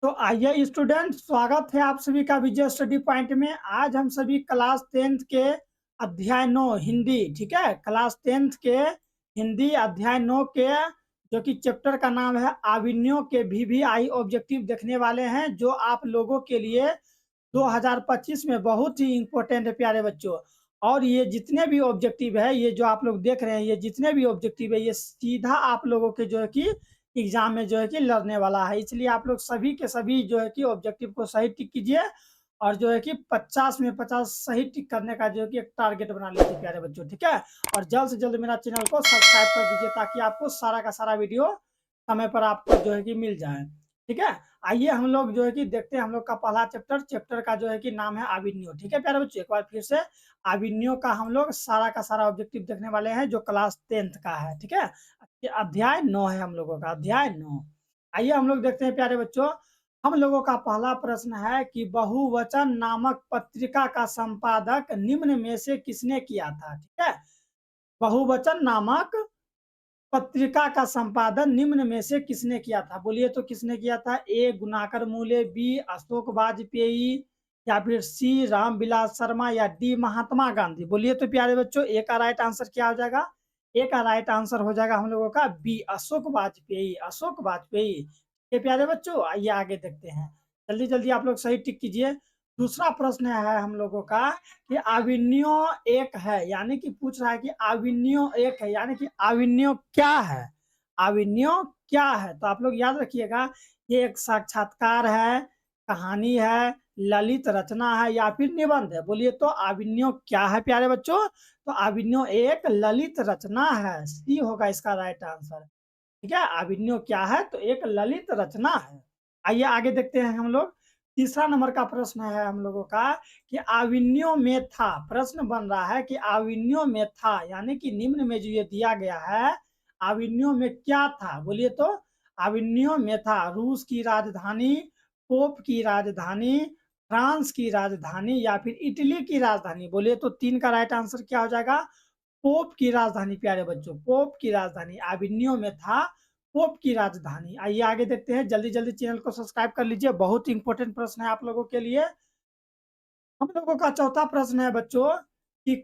तो आइए स्टूडेंट, स्वागत है आप सभी का विजय स्टडी पॉइंट में। आज हम सभी क्लास 10th के अध्याय 9 हिंदी, ठीक है, क्लास 10th के हिंदी अध्याय 9 के जो कि चैप्टर का नाम है आविन्यों के वीवीआई ऑब्जेक्टिव देखने वाले हैं, जो आप लोगों के लिए 2025 में बहुत ही इंपॉर्टेंट है प्यारे बच्चों। और ये जितने भी ऑब्जेक्टिव है, ये जो आप लोग देख रहे हैं, ये जितने भी ऑब्जेक्टिव है, ये सीधा आप लोगों के जो है कि एग्जाम में जो है कि लड़ने वाला है। इसलिए आप लोग सभी के सभी जो है कि ऑब्जेक्टिव को सही टिक कीजिए और जो है कि 50 में 50 सही टिक करने का जो है कि एक टारगेट बना लीजिए प्यारे बच्चों, ठीक है। और जल्द से जल्द मेरा चैनल को सब्सक्राइब कर दीजिए ताकि आपको सारा का सारा वीडियो समय पर आपको जो है कि मिल जाए, ठीक है। आइए हम लोग जो है कि देखते हैं हम लोग का पहला चैप्टर का जो है कि नाम है आविन्यो, ठीक है प्यारे बच्चों। एक बार फिर से आविन्यो का हम लोग सारा का सारा ऑब्जेक्टिव देखने वाले हैं, जो क्लास 10th का है, ठीक है। ये अध्याय 9 है हम लोगों का, अध्याय 9। आइए हम लोग देखते हैं प्यारे बच्चों। हम लोगों का पहला प्रश्न है कि बहुवचन नामक पत्रिका का संपादक निम्न में से किसने किया था, ठीक है। बहुवचन नामक पत्रिका का संपादन निम्न में से किसने किया था, बोलिए तो किसने किया था। ए गुनाकर मूले, बी अशोक वाजपेयी, या फिर सी रामविलास शर्मा, या डी महात्मा गांधी। बोलिए तो प्यारे बच्चों, ए का राइट आंसर क्या हो जाएगा। ए का राइट आंसर हो जाएगा हम लोगों का बी, अशोक वाजपेयी, अशोक वाजपेयी। ये प्यारे बच्चों, आइए आगे देखते हैं। जल्दी जल्दी आप लोग सही टिक कीजिए। दूसरा प्रश्न है हम लोगों का कि आविन्यो एक है, यानी कि पूछ रहा है कि आविन्यो एक है, यानी कि आविन्यो क्या है। आविन्यो क्या है, तो आप लोग याद रखिएगा, ये एक साक्षात्कार है, कहानी है, ललित रचना है, या फिर निबंध है। बोलिए तो आविन्यो क्या है प्यारे बच्चों। तो आविन्यो एक ललित रचना है, सी होगा इसका राइट आंसर, ठीक है। आविन्यो क्या है, तो एक ललित रचना है। आइए आगे देखते हैं हम लोग। तीसरा नंबर का प्रश्न है हम लोगों का कि आविन्यो में था, प्रश्न बन रहा है कि आविन्यो में था, यानी कि निम्न में जो ये दिया गया है, आविन्यो में क्या था। बोलिए तो आविन्यो में था रूस की राजधानी, पोप की राजधानी, फ्रांस की राजधानी, या फिर इटली की राजधानी। बोलिए तो तीन का राइट आंसर क्या हो जाएगा, पोप की राजधानी प्यारे बच्चों, पोप की राजधानी आविन्यो में था, पोप की राजधानी। आइए आगे देखते हैं, जल्दी जल्दी चैनल को सब्सक्राइब कर लीजिए, बहुत इंपॉर्टेंट प्रश्न है आप लोगों के लिए। हम लोगों का चौथा प्रश्न है बच्चों कि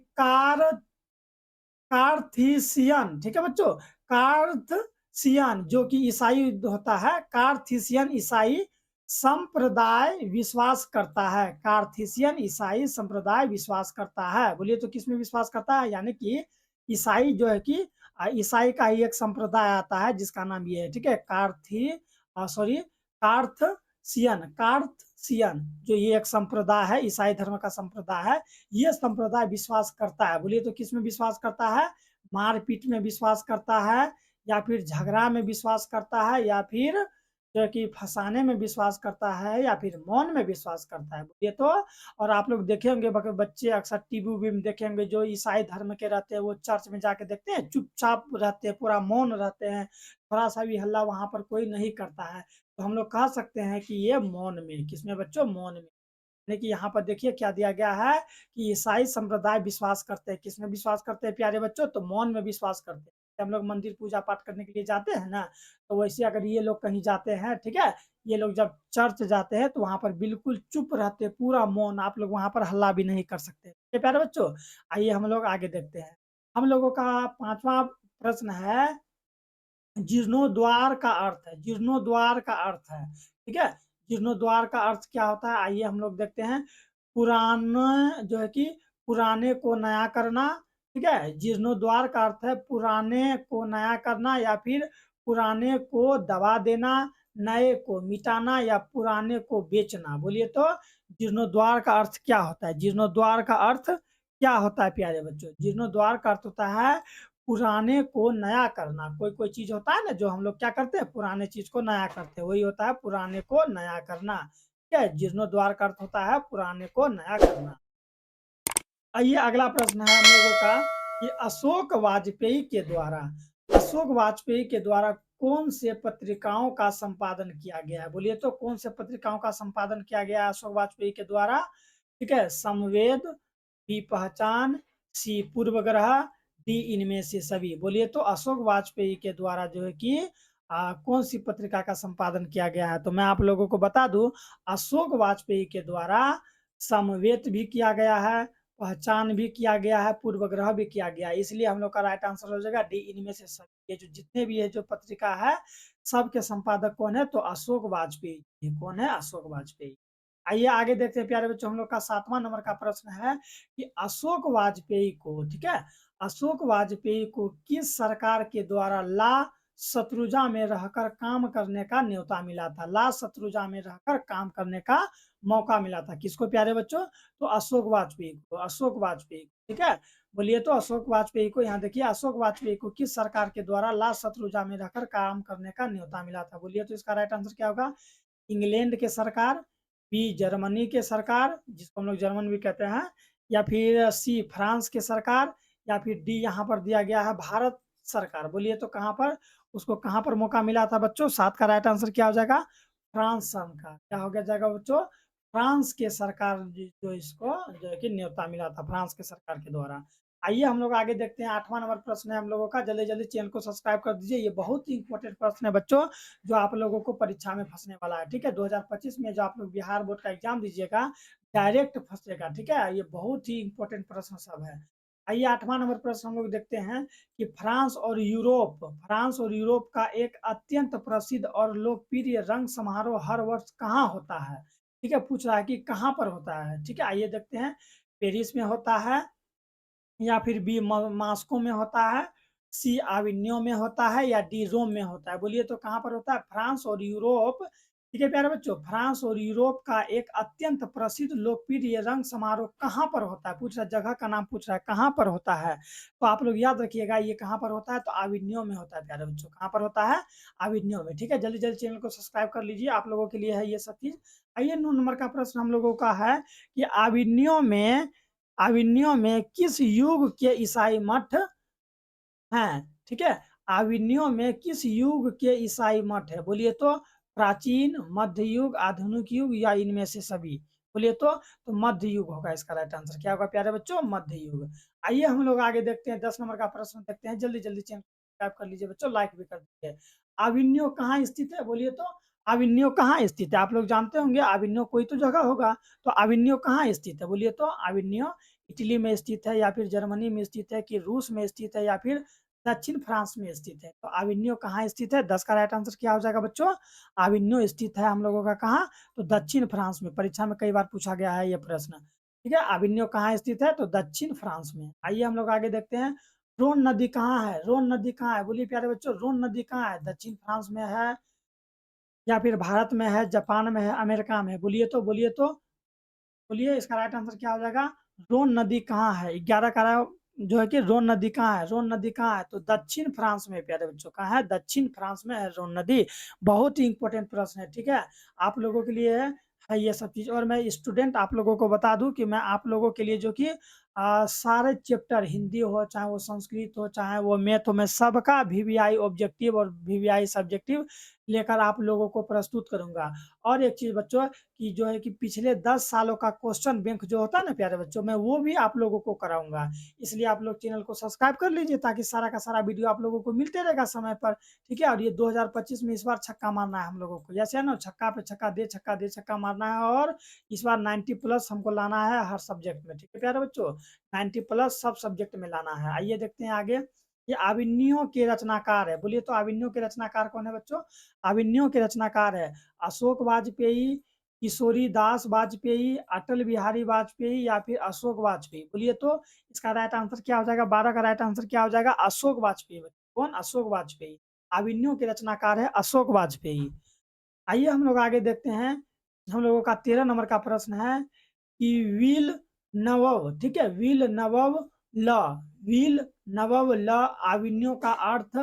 कार्थीसियन, ठीक है बच्चों, कार्थसियन जो कि ईसाई होता है, कार्थीसियन ईसाई संप्रदाय विश्वास करता है, कार्थीसियन ईसाई संप्रदाय विश्वास करता है। बोलिए तो किसमें विश्वास करता है, यानी कि ईसाई जो है कि ईसाई का ही एक संप्रदाय आता है जिसका नाम ये है, ठीक है, कार्थसियन, जो ये एक संप्रदाय है, ईसाई धर्म का संप्रदाय है। ये संप्रदाय विश्वास करता है, बोलिए तो किस में विश्वास करता है, मारपीट में विश्वास करता है, या फिर झगड़ा में विश्वास करता है, या फिर जो कि फंसाने में विश्वास करता है, या फिर मौन में विश्वास करता है। बोलिए तो। और आप लोग देखे होंगे बच्चे अक्सर टीवी उवी में देखे होंगे, जो ईसाई धर्म के रहते हैं वो चर्च में जाके देखते हैं, चुपचाप रहते हैं, पूरा मौन रहते हैं, थोड़ा सा भी हल्ला वहां पर कोई नहीं करता है। तो हम लोग कह सकते हैं कि ये मौन में, किसमें बच्चों, मौन में। यानी कि यहाँ पर देखिए क्या दिया गया है कि ईसाई संप्रदाय विश्वास करते हैं, किसमें विश्वास करते हैं प्यारे बच्चों, तो मौन में विश्वास करते हैं। हम लोग मंदिर पूजा पाठ करने के लिए जाते हैं ना, तो वैसे अगर ये लोग कहीं जाते हैं, ठीक है, ये लोग जब चर्च जाते हैं तो वहां पर बिल्कुल चुप रहते हैं, पूरा मौन, आप लोग वहां पर हल्ला भी नहीं कर सकते, ठीक है प्यारे बच्चों। आइए हम लोग आगे देखते हैं। हम लोगों का पांचवा प्रश्न है जीर्णोद्वार का अर्थ है, जीर्णोद्वार का अर्थ है, ठीक है। जीर्णोद्वार का अर्थ क्या होता है, आइए हम लोग देखते हैं। पुराने जो है कि पुराने को नया करना, ठीक है। जीर्णोद्वार का अर्थ है पुराने को नया करना, या फिर पुराने को दबा देना, नए को मिटाना, या पुराने को बेचना। बोलिए तो जीर्णोद्वार का अर्थ क्या होता है, जीर्णोद्वार का अर्थ क्या होता है प्यारे बच्चों। जीर्णोद्वार का अर्थ होता है पुराने को नया करना। कोई कोई चीज होता है ना, जो हम लोग क्या करते हैं, पुराने चीज को नया करते हैं, वही होता है पुराने को नया करना, ठीक है। जीर्णोद्वार का अर्थ होता है पुराने को नया करना। आइए अगला प्रश्न है हम लोगों का कि अशोक वाजपेयी के द्वारा कौन से पत्रिकाओं का संपादन किया गया है। बोलिए तो कौन से पत्रिकाओं का संपादन किया गया है अशोक वाजपेयी के द्वारा, ठीक है। संवेद, बी पहचान, सी पूर्वग्रह, डी इनमें से सभी। बोलिए तो अशोक वाजपेयी के द्वारा जो है कि कौन सी पत्रिका का संपादन किया गया है? तो मैं आप लोगों को बता दूं, अशोक वाजपेयी के द्वारा समवेत भी किया गया है, पहचान भी किया गया है, पूर्वग्रह भी किया गया है। इसलिए हम लोग का राइट आंसर हो जाएगा डी, इनमें से सब। ये जो जितने भी ये जो पत्रिका है, सबके संपादक कौन है? तो अशोक वाजपेयी। ये कौन है? अशोक वाजपेयी। आइए आगे देखते हैं प्यारे बच्चों, हम लोग का 7वां नंबर का प्रश्न है कि अशोक वाजपेयी को, ठीक है, अशोक वाजपेयी को किस सरकार के द्वारा ला शत्रुंजा में रहकर काम करने का न्योता मिला था? ला शत्रुंजा में रहकर काम करने का मौका मिला था। किसको प्यारे बच्चों? तो अशोक वाजपेयी को, अशोक वाजपेयी, ठीक है। बोलिए तो अशोक वाजपेयी को, यहाँ देखिए अशोक वाजपेयी को किस सरकार के द्वारा ला शत्रुंजा में रहकर काम करने का न्योता मिला था? बोलिए तो इसका राइट आंसर क्या होगा? इंग्लैंड के सरकार, बी जर्मनी के सरकार, जिसको हम लोग जर्मन भी कहते हैं, या फिर सी फ्रांस के सरकार, या फिर डी यहाँ पर दिया गया है भारत सरकार। बोलिए तो कहाँ पर उसको कहाँ पर मौका मिला था बच्चों? 7 का राइट आंसर क्या हो जाएगा? फ्रांस सरकार। क्या हो गया जाएगा बच्चों? फ्रांस के सरकार जो इसको जो है कि न्योता मिला था फ्रांस के सरकार के द्वारा। आइए हम लोग आगे देखते हैं, 8वां नंबर प्रश्न है हम लोगों का। जल्दी जल्दी चैनल को सब्सक्राइब कर दीजिए, ये बहुत ही इंपॉर्टेंट प्रश्न है बच्चों, जो आप लोगों को परीक्षा में फंसने वाला है। ठीक है, 2025 में जो आप लोग बिहार बोर्ड का एग्जाम दीजिएगा, डायरेक्ट फंसेगा। ठीक है, ये बहुत ही इंपॉर्टेंट प्रश्न सब है। आइए 8वां नंबर प्रश्न हम लोग देखते हैं कि फ्रांस और यूरोप का एक अत्यंत प्रसिद्ध और लोकप्रिय रंग समारोह हर वर्ष कहाँ होता है? ठीक है, पूछ रहा है कि कहाँ पर होता है। ठीक है, आइए देखते हैं, पेरिस में होता है, या फिर बी मास्को में होता है, सी अविन्यो में होता है, या डी रोम में होता है। बोलिए तो कहाँ पर होता है? फ्रांस और यूरोप। ठीक है प्यारे बच्चों, फ्रांस और यूरोप का एक अत्यंत प्रसिद्ध लोकप्रिय रंग समारोह कहाँ पर होता है? पूछ रहा है, जगह का नाम पूछ रहा है, कहाँ पर होता है? तो आप लोग याद रखिएगा, ये कहाँ पर होता है? तो अविन्यो में होता है प्यारे बच्चों। कहाँ पर होता है? अविन्यो में। ठीक है, जल्दी जल्दी चैनल को सब्सक्राइब कर लीजिए, आप लोगों के लिए है ये सब चीज। आइए 9 नंबर का प्रश्न हम लोगों का है कि अविन्यो में किस युग के ईसाई मठ हैं? ठीक है, अविन्यो में किस युग के ईसाई मठ है? बोलिए तो प्राचीन, मध्य युग, आधुनिक युग, या इनमें से सभी? बोलिए तो मध्य युग होगा इसका राइट आंसर। क्या होगा प्यारे बच्चों? मध्य युग। आइए हम लोग आगे देखते हैं, 10 नंबर का प्रश्न देखते हैं। जल्दी जल्दी चैनल सब्सक्राइब कर लीजिए बच्चों, लाइक भी कर दीजिए। अविन्यो कहाँ स्थित है? बोलिए तो अविन्यो कहाँ स्थित है? आप लोग जानते होंगे अविन्यो कोई तो जगह होगा, तो अविन्यो कहाँ स्थित है? बोलिए तो अविन्यो इटली में स्थित है, या फिर जर्मनी में स्थित है, कि रूस में स्थित है, या फिर दक्षिण फ्रांस में स्थित है? तो अविन्यो कहाँ स्थित है? 10 का राइट आंसर क्या हो जाएगा बच्चों? अविन्यो स्थित है हम लोगों का कहाँ? तो दक्षिण फ्रांस में। परीक्षा में कई बार पूछा गया है ये प्रश्न। ठीक है, अविन्यो कहाँ स्थित है? तो दक्षिण फ्रांस में। आइए हम लोग आगे देखते हैं, रोन नदी कहाँ है? रोन नदी कहाँ है? बोलिए प्यारे बच्चों, रोन नदी कहाँ है? दक्षिण फ्रांस में है, या फिर भारत में है, जापान में है, अमेरिका में है? बोलिए इसका राइट आंसर क्या हो जाएगा? रोन नदी कहाँ है? 11 का जो है कि रोन नदी कहाँ है? रोन नदी कहाँ है? तो दक्षिण फ्रांस में प्यारे बच्चों। कहाँ है? दक्षिण फ्रांस में है रोन नदी। बहुत ही इंपॉर्टेंट प्रश्न है। ठीक है, आप लोगों के लिए है ये सब चीज। और मैं स्टूडेंट आप लोगों को बता दूं कि मैं आप लोगों के लिए जो कि सारे चैप्टर, हिंदी हो चाहे वो संस्कृत हो चाहे वो मैथ हो, मैं सबका वीवीआई ऑब्जेक्टिव और वीवीआई सब्जेक्टिव लेकर आप लोगों को प्रस्तुत करूंगा। और एक चीज बच्चों, कि जो है कि पिछले 10 सालों का क्वेश्चन बैंक जो होता है ना प्यारे बच्चों, मैं वो भी आप लोगों को कराऊंगा। इसलिए आप लोग चैनल को सब्सक्राइब कर लीजिए, ताकि सारा का सारा वीडियो आप लोगों को मिलते रहेगा समय पर। ठीक है, और ये 2025 में इस बार छक्का मारना है हम लोगों को, जैसे है ना, छक्का पे छक्का दे छक्का मारना है। और इस बार 90 प्लस हमको लाना है हर सब्जेक्ट में। ठीक है प्यारे बच्चों, 90 प्लस सब सब्जेक्ट में लाना है। आइए देखते हैं आगे, ये अविन्यो के रचनाकार है। बोलिए तो अविन्यो के रचनाकार कौन है बच्चों? अविन्यो के रचनाकार है अशोक वाजपेयी, किशोरी दास वाजपेयी, अटल बिहारी वाजपेयी, या फिर अशोक वाजपेयी? बोलिए तो इसका राइट आंसर क्या हो जाएगा? 12 का राइट आंसर क्या हो जाएगा? अशोक वाजपेयी। कौन? अशोक वाजपेयी। अविन्यो के रचनाकार है अशोक वाजपेयी। आइए हम लोग आगे देखते हैं, हम लोगों का 13 नंबर का प्रश्न है कि विल नवव, ठीक है, ल विल नवव ल अविन्यो का अर्थ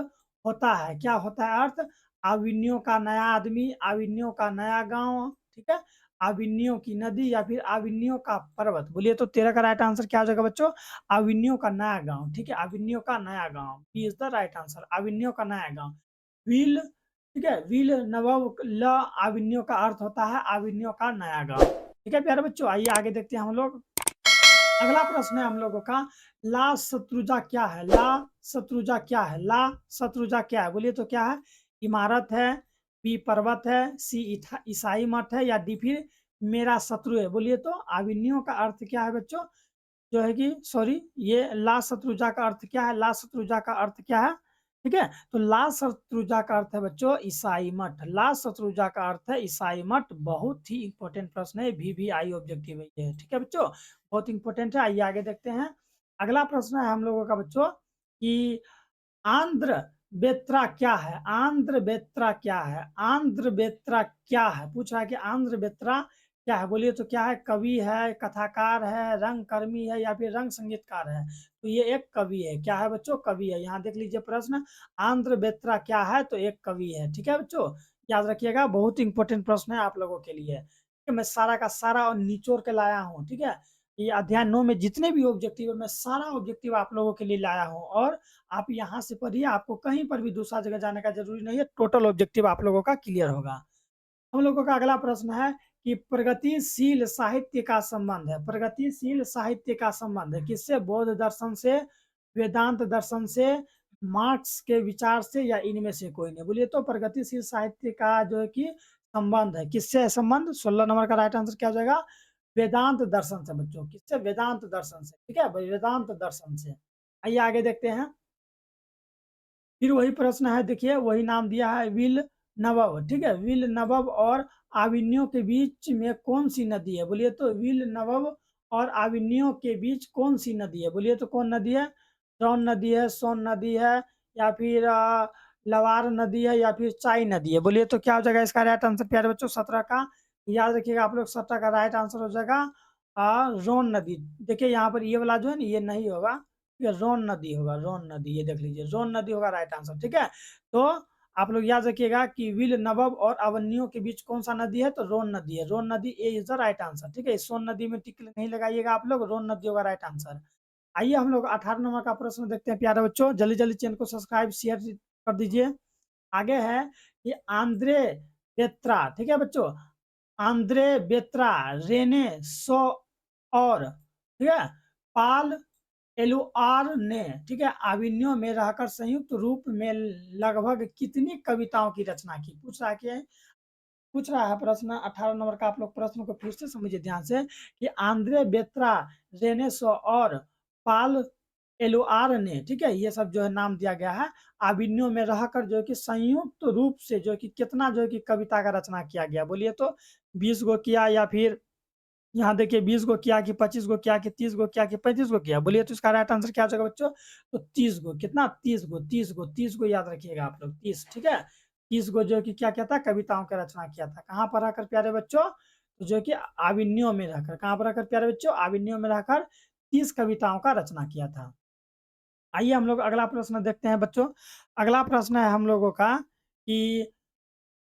होता है। क्या होता है अर्थ? अविन्यो का नया आदमी, अविन्यो का नया गांव, ठीक है, अविन्यो की नदी, या फिर अविन्यो का पर्वत? बोलिए तो 13 का राइट आंसर क्या हो जाएगा बच्चों? अविन्यो का नया गांव। ठीक है, अविन्यो का नया गांव, B is the right answer, Avignon का नया गांव। विल, ठीक है, विल नवव ल अविन्यो का अर्थ होता है अविन्यो का नया गांव। ठीक है प्यारे बच्चों, आइए आगे देखते हैं हम लोग। अगला प्रश्न है हम लोगों का, ला शत्रुंजा क्या है? ला शत्रुंजा क्या है? ला शत्रुंजा क्या है? बोलिए तो क्या है? इमारत है, बी पर्वत है, सी ईसाई मठ है, या डी फिर मेरा शत्रु है। बोलिए तो अभिमन्यु का अर्थ क्या है बच्चों? जो है कि सॉरी, ये ला शत्रुजा का अर्थ क्या है? ला शत्रुजा का अर्थ क्या है? ठीक है, तो ला शत्रुजा का अर्थ है बच्चों ईसाई मठ। ला शत्रुजा का अर्थ है ईसाई मठ। बहुत ही इंपॉर्टेंट प्रश्न है, VVI ऑब्जेक्टिव है ये। ठीक है बच्चों, बहुत इंपॉर्टेंट है। आइए आगे देखते हैं। अगला प्रश्न है हम लोगों का बच्चों कि आंध्र बेत्रा क्या है? आंध्र बेत्रा क्या है? आंध्र बेत्रा क्या है? पूछ रहा है कि आंध्र बेत्रा क्या है। बोलिए तो क्या है? कवि है, कथाकार है, रंगकर्मी है, या फिर रंग संगीतकार है? तो ये एक कवि है। क्या है बच्चों? कवि है। यहाँ देख लीजिए प्रश्न, आंध्र बेत्रा क्या है? तो एक कवि है। ठीक है बच्चों, याद रखिएगा, बहुत इंपॉर्टेंट प्रश्न है आप लोगों के लिए। ठीक है, मैं सारा का सारा और निचोड़ के लाया हूँ। ठीक है, ये अध्याय 9 में जितने भी ऑब्जेक्टिव है, मैं सारा ऑब्जेक्टिव आप लोगों के लिए लाया हूँ। और आप यहाँ से पढ़िए, आपको कहीं पर भी दूसरा जगह जाने का जरूरी नहीं है। टोटल ऑब्जेक्टिव आप लोगों का क्लियर होगा। हम लोगों का अगला प्रश्न है कि प्रगतिशील साहित्य का संबंध है। प्रगतिशील साहित्य का संबंध है किससे? बौद्ध दर्शन से, वेदांत दर्शन से, मार्क्स के विचार से, या इनमें से कोई नहीं। बोलिए तो प्रगतिशील साहित्य का जो है कि संबंध है, किससे है संबंध? 16 नंबर का राइट आंसर क्या हो जाएगा? वेदांत दर्शन से बच्चों। किससे? वेदांत दर्शन से। ठीक है, वेदांत दर्शन से। आइए आगे देखते हैं। फिर वही प्रश्न है, देखिए वही नाम दिया है, विल नवब। ठीक है, विल नवब और आविन्यो के बीच में कौन सी नदी है? बोलिए तो विल नवब और आविन्यो के बीच कौन सी नदी है? बोलिए तो कौन नदी है? रौन नदी है, सोन नदी है, या फिर लवार नदी है, या फिर चाई नदी है? बोलिए तो क्या हो जाएगा इसका राइट आंसर प्यारे बच्चों? 17 का याद रखिएगा आप लोग, 17 का राइट आंसर हो जाएगा रोन नदी। देखिए यहाँ पर ये वाला जो है ना, ये नहीं होगा, ये रोन नदी होगा। रोन नदी, ये देख लीजिए, रोन नदी होगा राइट आंसर। ठीक है, तो आप लोग याद रखिएगा कि विल नवब और अवन्यो के बीच कौन सा नदी है? तो रोन नदी है। रोन नदी ए इज द राइट आंसर। ठीक है, सोन नदी में टिक नहीं लगाइएगा आप लोग, रोन नदी होगा राइट आंसर। आइए हम लोग 18 नंबर का प्रश्न देखते हैं प्यारे बच्चों। जल्दी जल्दी चैनल को सब्सक्राइब शेयर कर दीजिए। आगे है कि आंद्रे बेत्रा। ठीक है बच्चों, आंद्रे बेत्रा, रेने सो और, ठीक है, पाल एलुआर ने, ठीक है, आविन्यो में रहकर संयुक्त रूप में लगभग कितनी कविताओं की रचना की? पूछ रहा है प्रश्न 18 नंबर का। आप लोग प्रश्न को फिर से समझिए ध्यान से कि आंद्रे बेत्रा, रेनेसो और पाल एलुआर ने, ठीक है, ये सब जो है नाम दिया गया है, आविन्यो में रहकर जो है कि संयुक्त रूप से जो है कि कितना जो है कि कविता का रचना किया गया? बोलिए तो 20 गो किया, या फिर यहाँ देखिए 20 गो किया, कि 25 गो किया, कि 30 गो किया, कि 35 गो किया? बोलिए तो इसका राइट आंसर क्या हो जाएगा बच्चों? तो 30 गो। कितना? 30 गो। 30 गो, 30 गो याद रखिएगा आप लोग, 30। ठीक है, 30 गो जो कि क्या किया था? कविताओं का रचना किया था। कहाँ पर रहकर प्यारे बच्चों? तो जो कि आविन्यों में रहकर। कहाँ पर रहकर प्यारे बच्चों? आविन्यों में रहकर 30 कविताओं का रचना किया था। आइए हम लोग अगला प्रश्न देखते हैं बच्चों। अगला प्रश्न है हम लोगों का कि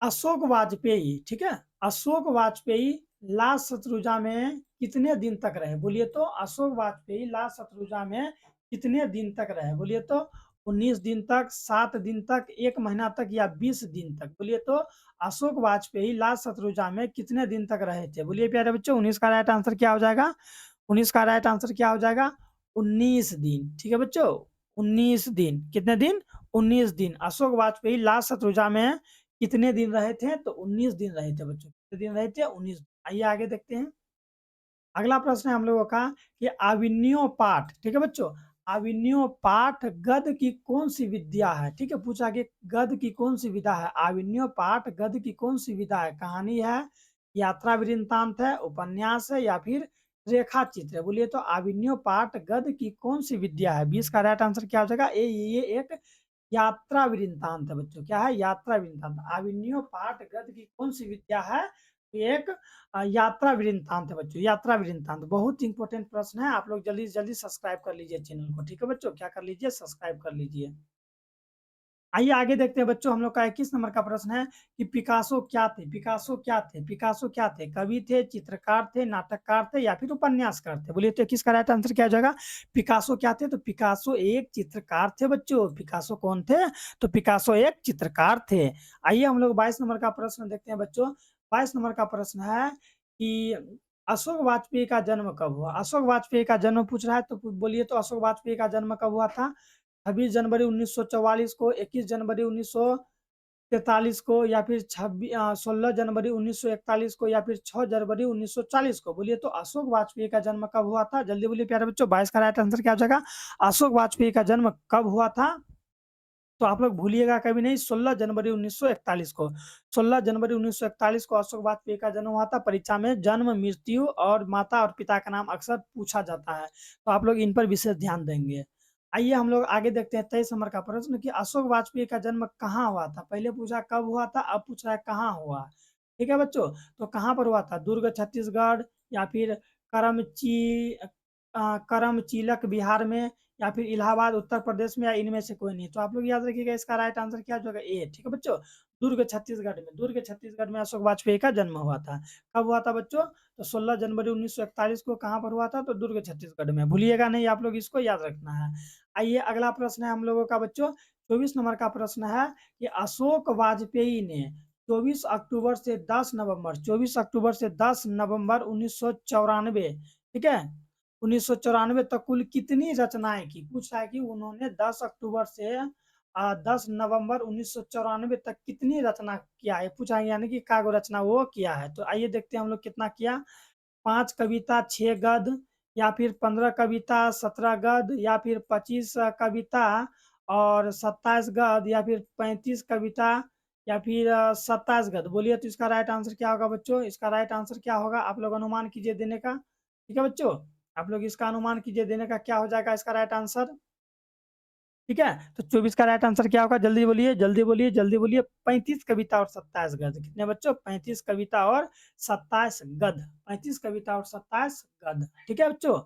अशोक वाजपेयी, ठीक है, अशोक वाजपेयी लाल शत्रुंजा में कितने दिन तक रहे? बोलिए तो अशोक वाजपेयी लाल शत्रुंजा में कितने दिन तक रहे? बोलिए तो 19 दिन तक, 7 दिन तक, 1 महीना तक, या 20 दिन तक? बोलिए तो अशोक वाजपेयी लाल शत्रुंजा में कितने दिन तक रहे थे? बोलिए प्यारे बच्चों, 19 का राइट आंसर क्या हो जाएगा? 19 का राइट आंसर क्या हो जाएगा? 19 दिन। ठीक है बच्चों, 19 दिन। कितने दिन? 19 दिन। अशोक वाजपेयी लाल शत्रुंजा में कितने दिन रहे थे? तो 19 दिन रहे थे बच्चों। कितने दिन रहे थे? 19। आइए आगे देखते हैं। अगला प्रश्न है हम लोगों का कि आविन्यो पाठ, ठीक है बच्चों, आविन्यो पाठ गद्य की कौन सी विद्या है? ठीक है, पूछा कि गद्य की कौन सी विधा है? आविन्यो पाठ गद्य की कौन सी विधा है? कहानी है, यात्रा वृत्तांत है, उपन्यास है, या फिर रेखा चित्र है? बोलिए तो आविन्यो पाठ गद्य की कौन सी विद्या है? 20 का राइट आंसर क्या हो जाएगा? ये एक यात्रा वृत्तांत है बच्चों। क्या है? यात्रा वृत्तांत। आविन्यो पाठ गद्य की कौन सी विद्या है? एक यात्रा वृत्तांत है बच्चों, यात्रा वृत्तांत। बहुत इंपॉर्टेंट प्रश्न है, आप लोग जल्दी से जल्दी सब्सक्राइब कर लीजिए चैनल को। ठीक है बच्चों, क्या कर लीजिए? सब्सक्राइब कर लीजिए। आइए आगे देखते हैं बच्चों। हम लोग का 21 नंबर का प्रश्न है कि पिकासो क्या थे? पिकासो क्या थे? पिकासो क्या थे? कवि थे, चित्रकार थे, नाटककार थे, या फिर उपन्यासकार थे? बोलिए तो 21 का राइट आंसर क्या हो जाएगा? पिकासो क्या थे? तो पिकासो एक चित्रकार थे बच्चों। पिकासो कौन थे? तो पिकासो एक चित्रकार थे। आइए हम लोग 22 नंबर का प्रश्न देखते हैं बच्चों। 22 नंबर का प्रश्न है कि अशोक वाजपेयी का जन्म कब हुआ? अशोक वाजपेयी का जन्म पूछ रहा है, तो बोलिए तो अशोक वाजपेयी का जन्म कब हुआ था? 26 जनवरी 1944 को, 21 जनवरी 19 1943 को, या फिर 16 जनवरी 1941 को, या फिर 6 जनवरी 1940 को? बोलिए तो अशोक वाजपेयी का जन्म कब हुआ था? जल्दी बोलिए प्यारे बच्चों। 22 का राइट आंसर क्या हो जाएगा? अशोक वाजपेयी का जन्म कब हुआ था? तो आप लोग भूलिएगा कभी नहीं, 16 जनवरी 1941 को। 16 जनवरी 1941 को अशोक वाजपेयी का जन्म हुआ था। परीक्षा में जन्म, मृत्यु और माता और पिता का नाम अक्सर पूछा जाता है, तो आप लोग इन पर विशेष ध्यान देंगे। आइए हम लोग आगे देखते हैं 23 नंबर का प्रश्न कि अशोक वाजपेयी का जन्म कहाँ हुआ था? पहले पूछा कब हुआ था, अब पूछ रहा है कहाँ हुआ। ठीक है बच्चों, तो कहाँ पर हुआ था? दुर्ग छत्तीसगढ़, या फिर करमचीलक बिहार में, या फिर इलाहाबाद उत्तर प्रदेश में, या इनमें से कोई नहीं? तो आप लोग याद रखिएगा इसका राइट आंसर क्या होगा? ए। ठीक है बच्चों, दुर्ग छत्तीसगढ़ में, दुर्ग छत्तीसगढ़ में अशोक वाजपेयी का जन्म हुआ था। कब हुआ था बच्चों? तो 16 जनवरी 1941 को। कहाँ पर हुआ था? तो दुर्ग छत्तीसगढ़ में। भूलिएगा नहीं, आप लोग इसको याद रखना है। आइए अगला प्रश्न है हम लोगों का बच्चों, 24 नंबर का प्रश्न है कि अशोक वाजपेयी ने 24 अक्टूबर से 10 नवंबर 24 अक्टूबर से 10 नवंबर 1994, ठीक है, 1994 तक कुल कितनी रचनाएं की? पूछा है कि उन्होंने 10 अक्टूबर से 10 नवंबर 1994 तक कितनी रचना किया है, पूछा है, यानी कि कागो रचना वो किया है। तो आइए देखते हैं हम लोग कितना किया। 5 कविता, 6 गद्य, या फिर 15 कविता, 17 गद्य, या फिर 25 कविता और 27 गद्य, या फिर 35 कविता, या फिर 27 गद्य? बोलिए तो इसका राइट आंसर क्या होगा बच्चों? इसका राइट आंसर क्या होगा? आप लोग अनुमान कीजिए देने का। ठीक है बच्चों, आप लोग इसका अनुमान कीजिए देने का, क्या हो जाएगा इसका राइट आंसर? ठीक है, तो 24 का राइट आंसर क्या होगा? जल्दी बोलिए, जल्दी बोलिए, जल्दी बोलिए। 35 कविता और 27 गद्य। कितने बच्चों? 35 कविता और 27 गद्य। 35 कविता और 27 गद्य। ठीक है बच्चों,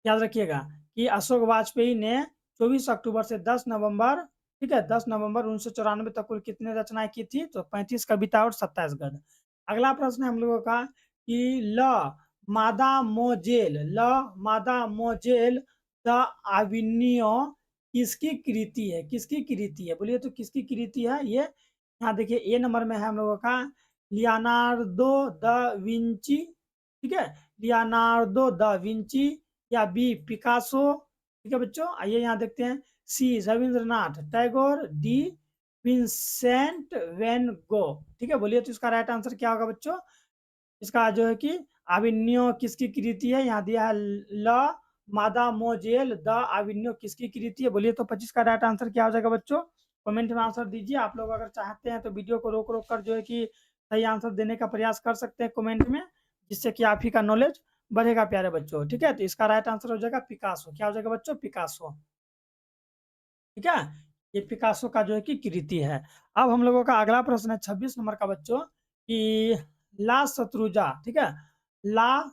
याद रखिएगा कि अशोक वाजपेयी ने 24 अक्टूबर से 10 नवंबर, ठीक है, 10 नवंबर 1994 तक कुल कितने रचनाएं की थी? तो 35 कविता और 27 गद्य। अगला प्रश्न है हम लोगों का कि ल मादा मोजेल द आविनियो किसकी कृति है? किसकी कृति है? बोलिए तो किसकी कृति है ये? यहाँ देखिए ए नंबर में है हम लोगों का लियोनार्डो द विंची, ठीक है, लियोनार्डो द विंची, या बी पिकासो। ठीक है बच्चों, आइए यहाँ देखते हैं। C Rabindranath Tagore, D Vincent van Gogh. ठीक है, बोलिए तो इसका राइट आंसर क्या होगा बच्चों? इसका जो है कि आविन्यो किसकी कृति है? यहाँ दिया है ल मादा मोजेल द आविन्यो किसकी कृति है? बोलिए तो 25 का राइट आंसर क्या हो जाएगा बच्चों? कमेंट में आंसर दीजिए। आप लोग अगर चाहते हैं तो वीडियो को रोक रोक कर जो है कि सही आंसर देने का प्रयास कर सकते हैं कमेंट में, जिससे कि आप ही का नॉलेज बढ़ेगा प्यारे बच्चों। ठीक है, तो इसका राइट आंसर हो जाएगा पिकासो। क्या हो जाएगा बच्चों? पिकासो। ठीक है, ये पिकासो का जो है कि कृति है। अब हम लोगों का अगला प्रश्न है 26 नंबर का बच्चों कि ला शत्रुजा, ठीक है, ला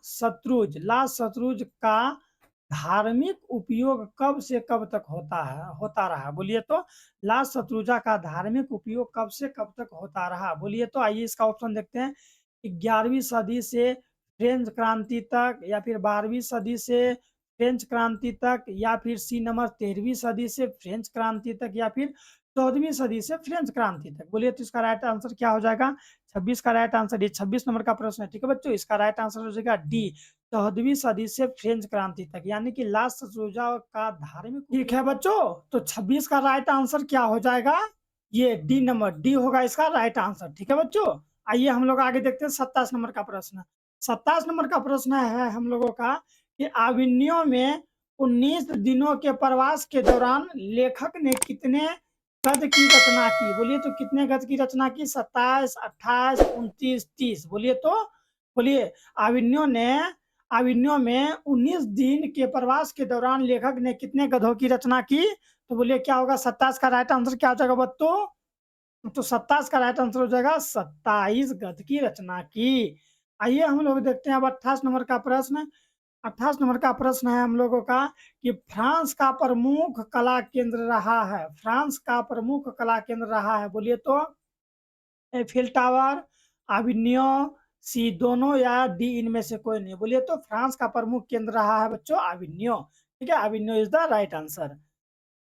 शत्रुज का धार्मिक उपयोग कब से कब तक होता रहा? बोलिए तो ला शत्रुजा का धार्मिक उपयोग कब से कब तक होता रहा? बोलिए तो आइए इसका ऑप्शन देखते हैं। 11वीं सदी से फ्रेंच क्रांति तक, या फिर 12वीं सदी से फ्रेंच क्रांति तक, या फिर सी नंबर 13वीं सदी से फ्रेंच क्रांति तक, या फिर 14वीं सदी से फ्रेंच क्रांति तक? बोलिए तो इसका राइट आंसर क्या हो जाएगा? 26 का राइट आंसर, ये 26 नंबर का प्रश्न है। ठीक है बच्चों, इसका राइट आंसर हो जाएगा डी 14वीं सदी से फ्रेंच क्रांति तक, यानी कि लास्ट शत्रुंजय का धार्मिक। ठीक है बच्चों, तो 26 का राइट आंसर क्या हो जाएगा? ये डी नंबर, डी होगा इसका राइट आंसर। ठीक है बच्चों, आइए हम लोग आगे देखते हैं 27 नंबर का प्रश्न। 27 नंबर का प्रश्न है हम लोगों का कि आविन्यो में 19 दिनों के प्रवास के दौरान लेखक ने कितने गद्य की रचना की? बोलिए तो कितने गद्य की रचना की? 27, 28, 29, 30? बोलिए तो, बोलिए। आविन्यो में 19 दिन के प्रवास के दौरान लेखक ने कितने गधों की रचना की? तो बोलिए क्या होगा? 27 का राइट आंसर क्या हो जाएगा बच्चों? तो 27 का राइट आंसर हो जाएगा 27 गद्य की रचना की। आइए हम लोग देखते हैं अब 28 नंबर का प्रश्न। 28 नंबर का प्रश्न है हम लोगों का कि फ्रांस का प्रमुख कला केंद्र रहा है, फ्रांस का प्रमुख कला केंद्र रहा है? बोलिए तो एफिल टावर, आविन्यो, सी दोनों, या डी इनमें से कोई नहीं? बोलिए तो फ्रांस का प्रमुख केंद्र रहा है बच्चों आविन्यो। ठीक है, आविन्यो इज द राइट आंसर।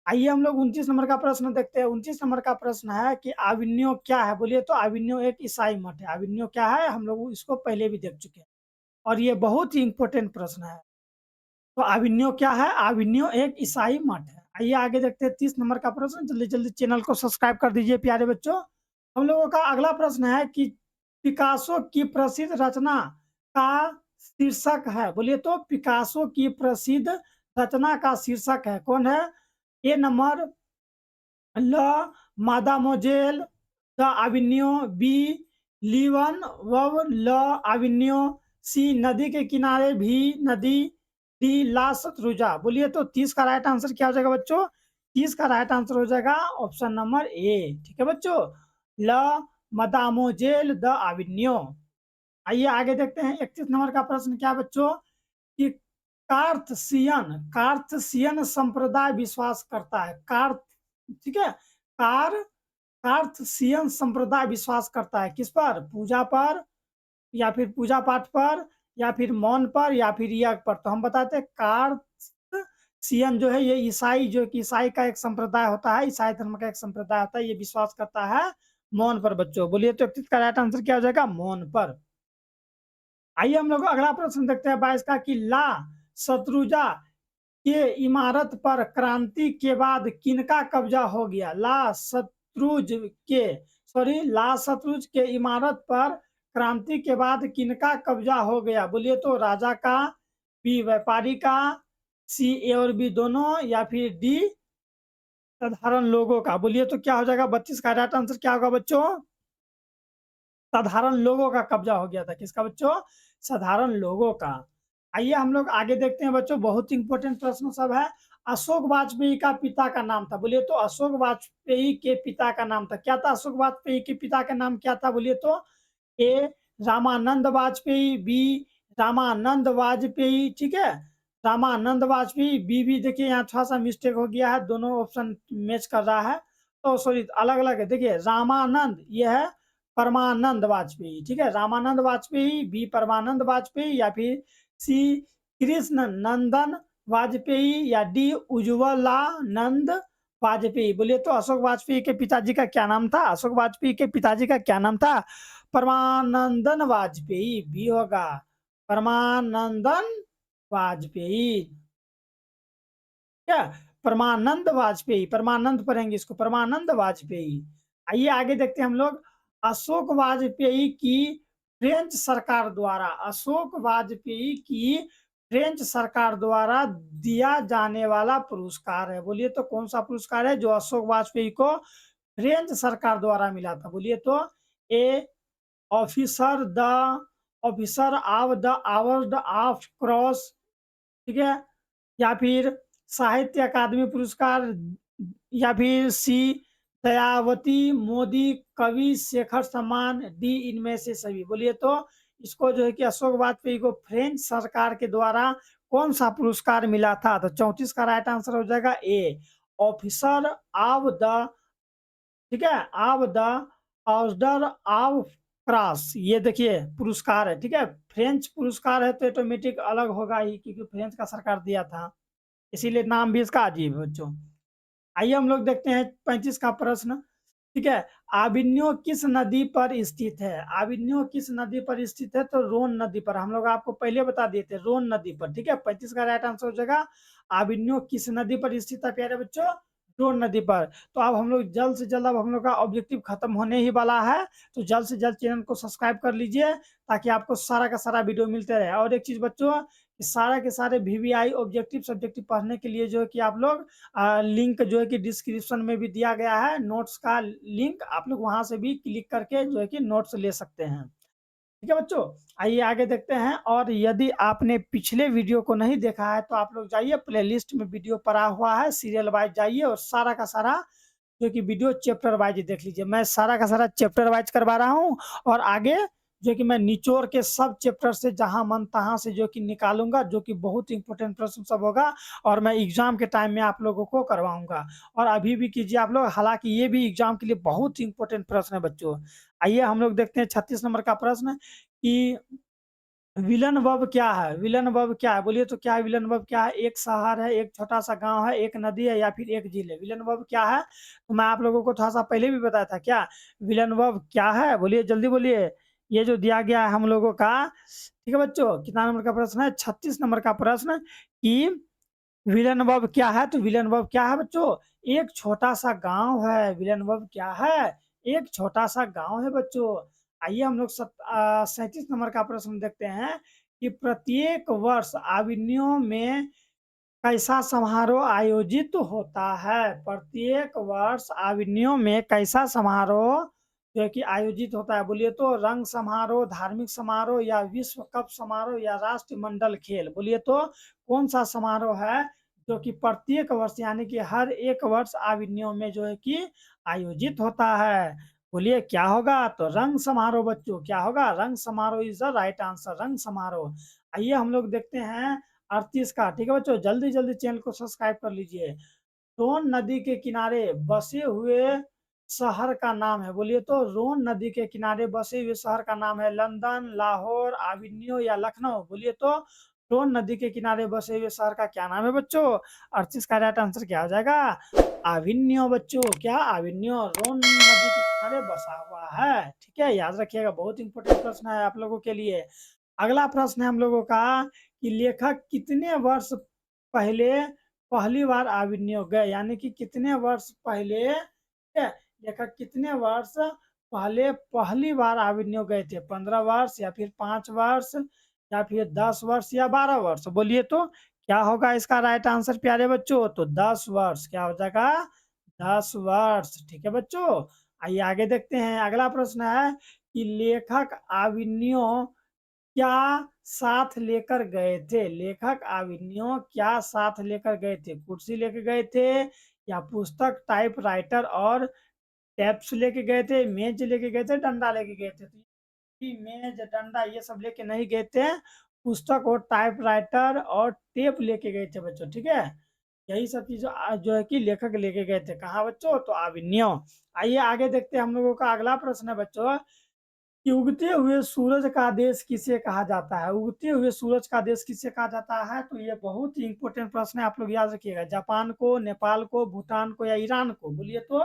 आइए हम लोग 29 नंबर का प्रश्न देखते हैं। 29 नंबर का प्रश्न है कि आविन्यो क्या है? बोलिए तो आविन्यो एक ईसाई मठ है। आविन्यो क्या है? हम लोग इसको पहले भी देख चुके हैं और ये बहुत ही इंपॉर्टेंट प्रश्न है। तो आविन्यो क्या है? आविन्यो एक ईसाई मठ है। आइए आगे देखते हैं 30 नंबर का प्रश्न। जल्दी जल्दी चैनल को सब्सक्राइब कर दीजिए प्यारे बच्चों। हम लोगों का अगला प्रश्न है कि पिकासो की प्रसिद्ध रचना का शीर्षक है, बोलिए तो पिकासो की प्रसिद्ध रचना का शीर्षक है, कौन है? ए नंबर ल मादामोजेल द आविन्यो, बी लीवन वव ल आविन्यो, सी नदी के किनारे भी नदी, डी ला सतरुजा। बोलिए तो 30 का राइट आंसर क्या हो जाएगा बच्चों? 30 का राइट आंसर हो जाएगा ऑप्शन नंबर ए। ठीक है बच्चों, ल मदामोजेल द आविन्यो। आइए आगे देखते हैं 31 नंबर का प्रश्न क्या है बच्चों कि कार्तसियन संप्रदाय विश्वास करता है, ठीक है, कार कार्तसियन संप्रदाय विश्वास करता है किस पर? पूजा पर, या फिर पूजा पाठ पर, या फिर मौन पर, या फिर यज्ञ पर। तो हम बताते हैं कार्तसियन जो है ये ईसाई, जो कि ईसाई का एक संप्रदाय होता है, ईसाई धर्म का एक संप्रदाय होता है, ये विश्वास करता है मौन पर बच्चों। बोलिए तो 31 का राइट आंसर क्या हो जाएगा? मौन पर। आइए हम लोग अगला प्रश्न देखते हैं 22 का कि ला शत्रुजा के इमारत पर क्रांति के बाद किनका कब्जा हो गया? ला शत्रुज के इमारत पर क्रांति के बाद किनका कब्जा हो गया? बोलिए तो राजा का, बी व्यापारी का, सी ए और बी दोनों, या फिर डी साधारण लोगों का। बोलिए तो क्या हो जाएगा? 32 का राइट आंसर क्या होगा बच्चों? साधारण लोगों का कब्जा हो गया था। किसका बच्चों? साधारण लोगों का। आइए हम लोग आगे देखते हैं बच्चों, बहुत इंपॉर्टेंट प्रश्न सब है। अशोक वाजपेयी का पिता का नाम था, बोलिए तो अशोक वाजपेयी के पिता का नाम था, क्या था अशोक वाजपेयी के पिता का नाम क्या था? बोलिए तो ए रामानंद वाजपेयी, बी रामानंद वाजपेयी, ठीक है, रामानंद वाजपेयी, बी भी देखिए यहाँ थोड़ा सा मिस्टेक हो गया है, दोनों ऑप्शन मैच कर रहा है, तो सॉरी अलग अलग है। देखिए रामानंद ये है परमानंद वाजपेयी, ठीक है, रामानंद वाजपेयी, बी परमानंद वाजपेयी, या फिर सी कृष्ण नंदन वाजपेयी, या डी उज्ज्वलानंद वाजपेयी। बोलिए तो अशोक वाजपेयी के पिताजी का क्या नाम था? अशोक वाजपेयी के पिताजी का क्या नाम था? परमानंदन वाजपेयी, बी होगा परमानंदन वाजपेयी, क्या परमानंद वाजपेयी, परमानंद पढ़ेंगे इसको, परमानंद वाजपेयी। आइए आगे देखते हैं हम लोग, अशोक वाजपेयी की फ्रेंच सरकार द्वारा, अशोक वाजपेयी की फ्रेंच सरकार द्वारा दिया जाने वाला पुरस्कार है। बोलिए तो कौन सा पुरस्कार है जो अशोक वाजपेयी को फ्रेंच सरकार द्वारा मिला था? बोलिए तो A officer the officer of the award of cross, ठीक है, या फिर साहित्य अकादमी पुरस्कार, या फिर सी दयावती मोदी कवि शेखर सम्मान, डी इनमें से सभी। बोलिए तो इसको जो है कि अशोक वाजपेयी को फ्रेंच सरकार के द्वारा कौन सा पुरस्कार मिला था? तो 34 का राइट आंसर हो जाएगा ए ऑफिसर ऑफ द, ठीक है, of the order of cross, ये देखिए पुरस्कार है, ठीक है, फ्रेंच पुरस्कार है तो ऑटोमेटिक अलग होगा ही, क्योंकि फ्रेंच का सरकार दिया था, इसीलिए नाम भी इसका अजीब है बच्चों। आइए हम लोग देखते हैं 35 का प्रश्न, ठीक है, आविन्यो किस नदी पर स्थित है? आविन्यो किस नदी पर स्थित है? तो रोन नदी पर, हम लोग आपको पहले बता दिए थे रोन नदी पर, ठीक है, 35 का राइट आंसर हो जाएगा आविन्यो किस नदी पर स्थित है प्यारे बच्चों? रोन नदी पर। तो अब हम लोग जल्द से जल्द, अब हम लोग का ऑब्जेक्टिव खत्म होने ही वाला है, तो जल्द से जल्द चैनल को सब्सक्राइब कर लीजिए ताकि आपको सारा का सारा वीडियो मिलते रहे। और एक चीज बच्चों, सारा के सारे VVI ऑब्जेक्टिव सब्जेक्टिव पढ़ने के लिए जो है कि आप लोग लिंक जो है कि डिस्क्रिप्शन में भी दिया गया है, नोट्स का लिंक, आप लोग वहां से भी क्लिक करके जो है कि नोट्स ले सकते हैं। ठीक है बच्चों, आइए आगे देखते हैं। और यदि आपने पिछले वीडियो को नहीं देखा है तो आप लोग जाइए, प्लेलिस्ट में वीडियो पड़ा हुआ है, सीरियल वाइज जाइए और सारा का सारा जो कि वीडियो चैप्टर वाइज देख लीजिए। मैं सारा का सारा चैप्टर वाइज करवा रहा हूँ, और आगे जो कि मैं निचोड़ के सब चैप्टर से जहां मन तहां से जो कि निकालूंगा, जो कि बहुत इंपॉर्टेंट प्रश्न सब होगा, और मैं एग्जाम के टाइम में आप लोगों को करवाऊंगा। और अभी भी कीजिए आप लोग, हालांकि ये भी एग्जाम के लिए बहुत इंपॉर्टेंट प्रश्न है बच्चों। आइए हम लोग देखते हैं 36 नंबर का प्रश्न कि विलन वर्ब क्या है? विलन वर्ब क्या है? बोलिए तो क्या है विलन वर्ब? क्या है? एक शहर है, एक छोटा सा गांव है, एक नदी है, या फिर एक झील है। विलन वर्ब क्या है? तो मैं आप लोगों को थोड़ा सा पहले भी बताया था, क्या विलन वर्ब क्या है? बोलिए जल्दी बोलिए, ये जो दिया गया है हम लोगों का, ठीक है बच्चों, कितना नंबर का प्रश्न है? 36 नंबर का प्रश्न कि विलन वर्ब क्या है? तो विलन वर्ब क्या है बच्चों? एक छोटा सा गांव है। विलन वर्ब क्या है? एक छोटा सा गांव है बच्चों। आइए हम लोग 37 नंबर का प्रश्न देखते हैं कि प्रत्येक वर्ष आविनियों में कैसा समारोह आयोजित होता है। प्रत्येक वर्ष आविनियों में कैसा समारोह जो है कि आयोजित होता है। बोलिए तो रंग समारोह, धार्मिक समारोह, या विश्व कप समारोह, या राष्ट्रमंडल खेल। बोलिए तो कौन सा समारोह है जो कि प्रत्येक वर्ष यानी कि हर एक वर्ष आविनियों में जो है कि आयोजित होता है। बोलिए क्या होगा? तो रंग समारोह बच्चों। क्या होगा? रंग समारोह इज द राइट आंसर, रंग समारोह। आइए हम लोग देखते हैं 38 का। ठीक है बच्चों, जल्दी जल्दी चैनल को सब्सक्राइब कर लीजिए। रोन नदी के किनारे बसे हुए शहर का नाम है। बोलिए तो रोन नदी के किनारे बसे हुए शहर का नाम है लंदन, लाहौर, आविनियो, या लखनऊ। बोलिए तो रोन नदी के किनारे बसे हुए शहर का क्या नाम है बच्चों? 38 का राइट आंसर क्या हो जाएगा? आविनियो बच्चों। क्या? आविनियो रोन नदी के किनारे बसा हुआ है। ठीक है, याद रखिएगा, बहुत इंपॉर्टेंट प्रश्न है आप लोगों के लिए। अगला प्रश्न है हम लोगों का कि लेखक कितने वर्ष पहले पहली बार आविनियो गए, यानी कि कितने वर्ष पहले, ठीक है, लेखक कितने वर्ष पहले पहली बार आविनियो गए थे? 15 वर्ष, या फिर 5 वर्ष, या फिर 10 वर्ष, या 12 वर्ष। बोलिए तो क्या होगा इसका राइट आंसर प्यारे बच्चों? तो 10 वर्ष। क्या हो जाएगा? 10 वर्ष। ठीक है बच्चों, आइए आगे देखते हैं। अगला प्रश्न है कि लेखक आविनियो क्या साथ लेकर गए थे? लेखक आविनियो क्या साथ लेकर गए थे? कुर्सी लेके गए थे, या पुस्तक, टाइपराइटर और टेप्स लेके गए थे, मेज लेके गए थे, डंडा लेके गए थे? तो मेज, डंडा ये सब लेके नहीं गए थे, पुस्तक और टाइपराइटर और टेप लेके गए थे बच्चों। ठीक है, यही सब चीज जो है कि लेखक लेके गए थे। कहाँ बच्चों? तो आविनियो। आइए आगे देखते हैं। हम लोगों का अगला प्रश्न है बच्चों कि उगते हुए सूरज का देश किसे कहा जाता है? उगते हुए सूरज का देश किसे कहा जाता है? तो ये बहुत ही इंपॉर्टेंट प्रश्न है, आप लोग याद रखिएगा। जापान को, नेपाल को, भूटान को, या ईरान को? बोलिए तो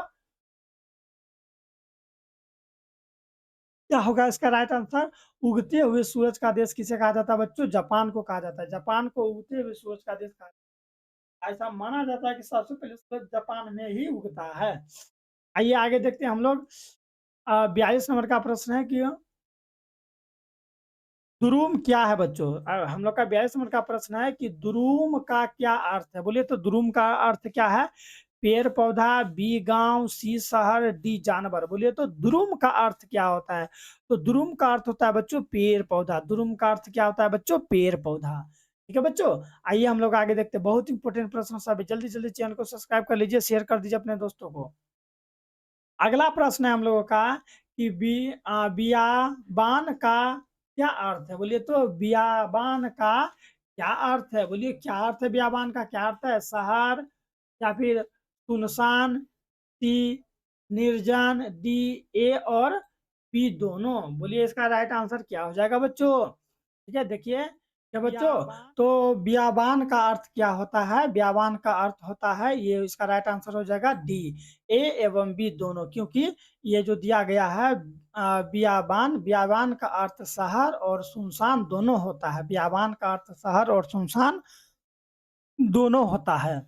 क्या होगा इसका राइट आंसर? उगते हुए सूरज का देश किसे कहा जाता है बच्चों? जापान को कहा जाता है। जापान को उगते हुए सूरज का देश कहा जाता है। ऐसा माना जाता है कि सबसे पहले सूरज जापान में ही उगता है। आइए आगे देखते हैं हम लोग। 42 नंबर का प्रश्न है कि दुरूम क्या है बच्चों? हम लोग का 42 नंबर का प्रश्न है कि दुरूम का क्या अर्थ है? बोलिए तो दुरूम का अर्थ क्या है? पेड़ पौधा, बी गांव, सी शहर, डी जानवर। बोलिए तो दुरूम का अर्थ क्या होता है? तो दुरूम का अर्थ होता है बच्चों पेड़ पौधा। दुरूम का अर्थ क्या होता है बच्चों? पेड़ पौधा। ठीक है बच्चों, आइए हम लोग आगे देखते हैं। बहुत इंपॉर्टेंट प्रश्न सब, जल्दी जल्दी चैनल को सब्सक्राइब कर लीजिए, शेयर कर दीजिए अपने दोस्तों को। अगला प्रश्न है हम लोगों का कि बियाबान का क्या अर्थ है? बोलिए तो बियाबान का क्या अर्थ है? बोलिए क्या अर्थ है बियाबान का? क्या अर्थ है? शहर, या फिर सुनसान, सी निर्जन, डी ए और बी दोनों। बोलिए इसका राइट आंसर क्या हो जाएगा बच्चों? ठीक है, देखिए क्या बच्चों, तो बियाबान का अर्थ क्या होता है? बियाबान का अर्थ होता है, ये इसका राइट आंसर हो जाएगा डी, ए एवं बी दोनों। क्योंकि ये जो दिया गया है बियाबान, बियाबान का अर्थ शहर और सुनसान दोनों होता है। बियाबान का अर्थ शहर और सुनसान दोनों होता है।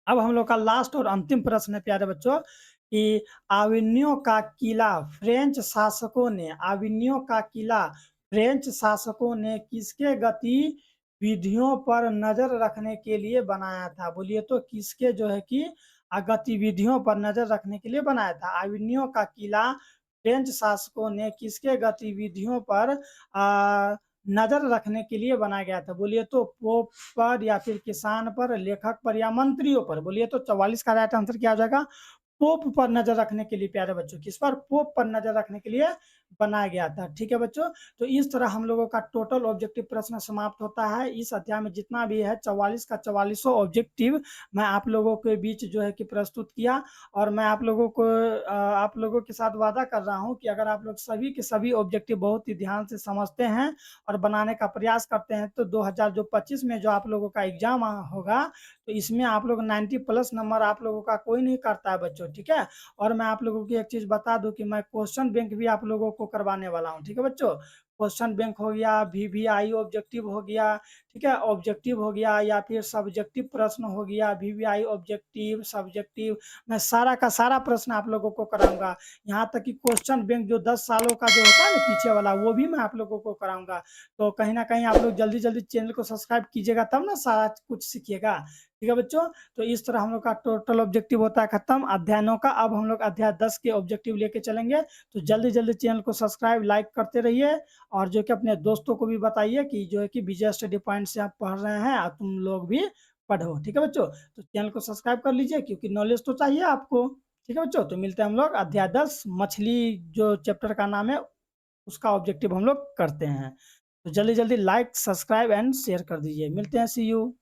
अब हम लोग का लास्ट और अंतिम प्रश्न है प्यारे बच्चों कि आविनियो का किला फ्रेंच शासकों ने, आविनियो का किला फ्रेंच शासकों ने किसके गतिविधियों पर नजर रखने के लिए बनाया था? बोलिए तो किसके जो है कि गतिविधियों पर नजर रखने के लिए बनाया था? आविनियो का किला फ्रेंच शासकों ने किसके गतिविधियों पर नजर रखने के लिए बनाया गया था? बोलिए तो पोप पर, या फिर किसान पर, लेखक पर, या मंत्रियों पर? बोलिए तो 44 का राइट आंसर क्या हो जाएगा? पोप पर नजर रखने के लिए प्यारे बच्चों। किस पर? पोप पर नजर रखने के लिए बनाया गया था। ठीक है बच्चों, तो इस तरह हम लोगों का टोटल ऑब्जेक्टिव प्रश्न समाप्त होता है। इस अध्याय में जितना भी है 44 का 44 ऑब्जेक्टिव मैं आप लोगों के बीच जो है कि प्रस्तुत किया। और मैं आप लोगों को आप लोगों के साथ वादा कर रहा हूं कि अगर आप लोग सभी के सभी ऑब्जेक्टिव बहुत ही ध्यान से समझते हैं और बनाने का प्रयास करते हैं, तो 2025 में जो आप लोगों का एग्जाम होगा, तो इसमें आप लोग 90 प्लस नंबर आप लोगों का कोई नहीं करता है बच्चों। ठीक है, और मैं आप लोगों की एक चीज बता दूं कि मैं क्वेश्चन बैंक भी आप लोगों को करवाने वाला हूं। ठीक है बच्चों, क्वेश्चन बैंक हो गया, वीवीआई ऑब्जेक्टिव हो गया, ठीक है, ऑब्जेक्टिव हो गया, या फिर सब्जेक्टिव प्रश्न हो गया, वीवीआई ऑब्जेक्टिव, सब्जेक्टिव, मैं सारा का सारा प्रश्न आप लोगों को कराऊंगा। यहाँ तक कि क्वेश्चन बैंक जो 10 सालों का जो होता है ना पीछे वाला, वो भी मैं आप लोगों को कराऊंगा। तो कहीं ना कहीं आप लोग जल्दी जल्दी चैनल को सब्सक्राइब कीजिएगा, तब ना सारा कुछ सीखिएगा। ठीक है बच्चों, तो इस तरह हम लोग का टोटल ऑब्जेक्टिव होता है खत्म अध्याय 9 का। अब हम लोग अध्याय 10 के ऑब्जेक्टिव लेके चलेंगे। तो जल्दी जल्दी चैनल को सब्सक्राइब लाइक करते रहिए, और जो कि अपने दोस्तों को भी बताइए कि जो है कि विजय स्टडी पॉइंट से आप पढ़ रहे हैं और तुम लोग भी पढ़ो। ठीक है बच्चों, तो चैनल को सब्सक्राइब कर लीजिए, क्योंकि नॉलेज तो चाहिए आपको। ठीक है बच्चों, तो मिलते हैं हम लोग अध्याय 10 मछली जो चैप्टर का नाम है उसका ऑब्जेक्टिव हम लोग करते हैं। तो जल्दी जल्दी लाइक सब्सक्राइब एंड शेयर कर दीजिए। मिलते हैं, सी यू।